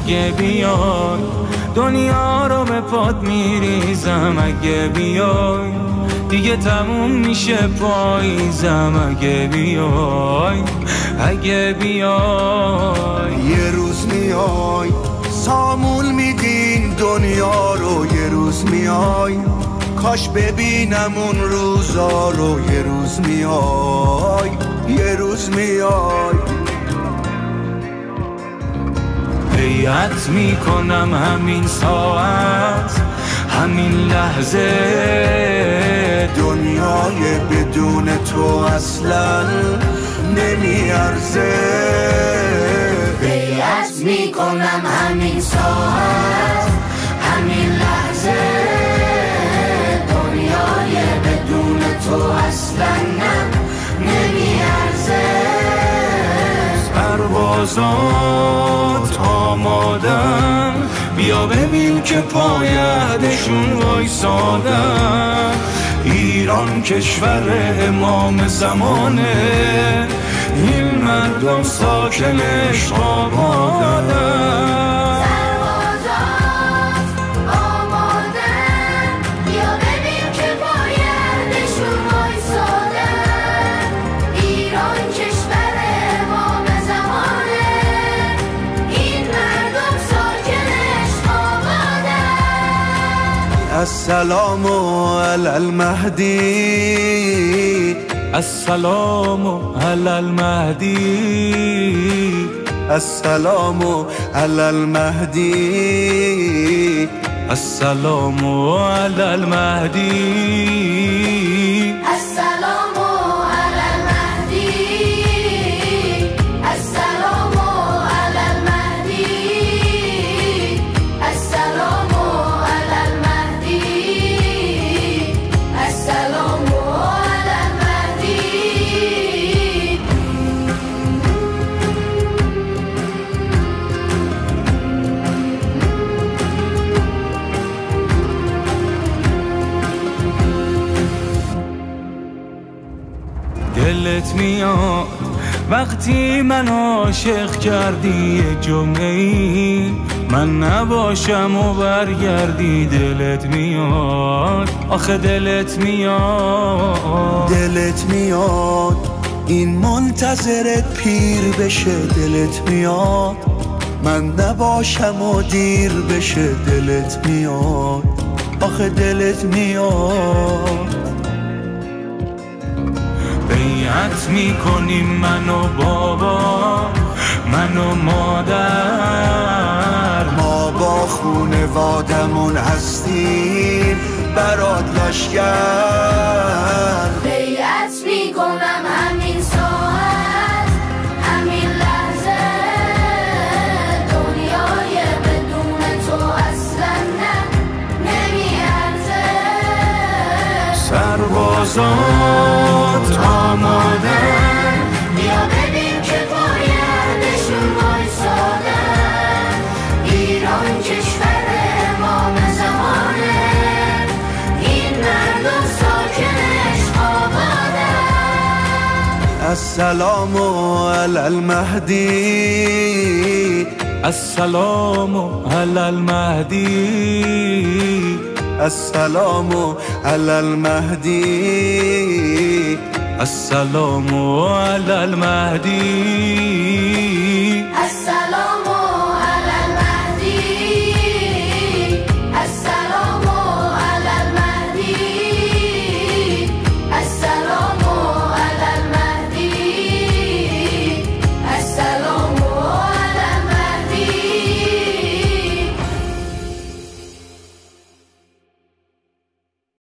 اگه بیای دنیا رو به پات میریزم. اگه بیای دیگه تموم میشه پاییزم. اگه بیای اگه بیای یه روز میای سامون میدین دنیا رو. یه روز میای کاش ببینم اون روزا رو. یه روز میای یه روز میای بیعت میکنم همین ساعت همین لحظه دنیای بدون تو اصلا نمیارزه. بیعت میکنم همین ساعت همین لحظه دنیای بدون تو اصلا نمیارزه. پروازات آمادن بیا ببین که پایدشون وایسادن. ایران کشور امام زمانه این مردم ساکنش آبادن. السلام علی المهدی السلام علی المهدی السلام علی المهدی السلام علی المهدی السلام علی المهدی السلام علی المهدی السلام علی المهدی السلام علی المهدی. دلت میاد وقتی من عاشق کردی یه جمعه‌ای من نباشم و برگردی. دلت میاد آخه دلت میاد دلت میاد این منتظرت پیر بشه. دلت میاد من نباشم و دیر بشه. دلت میاد آخه دلت میاد. بیعت میکنیم من و بابا من و مادر ما با خونوادمون هستیم برات لشگر. بیعت میکنم همین ساعت همین لحظه دنیای بدون تو اصلا نمیارزه. سربازات آمادن بیا ببین که پایدشون وایسادن. ایران کشور امام زمانه این مردم ساکنش آبادن. السلام علی المهدی السلام علی المهدی السلام علی المهدی السلام علی المهدی السلام